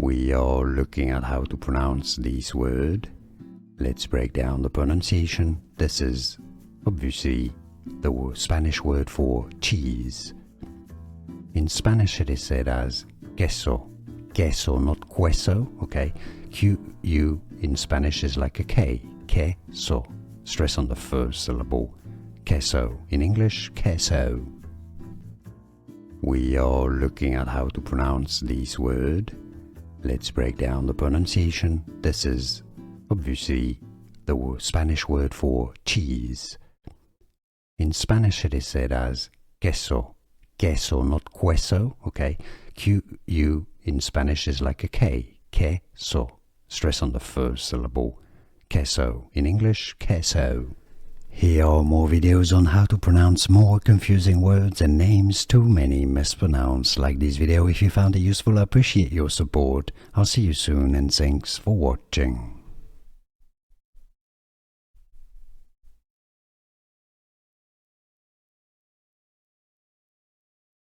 We are looking at how to pronounce this word. Let's break down the pronunciation. This is obviously the Spanish word for cheese. In Spanish it is said as queso. Queso, not queso, okay? Q-U in Spanish is like a K. Queso. Stress on the first syllable. Queso. In English, queso. We are looking at how to pronounce this word. Let's break down the pronunciation. This is obviously the Spanish word for cheese. In Spanish it is said as queso. Queso, not queso, okay? Q-U in Spanish is like a K. Queso. Stress on the first syllable. Queso. In English, queso. Here are more videos on how to pronounce more confusing words and names too many mispronounced. Like this video if you found it useful. I appreciate your support. I'll see you soon and thanks for watching.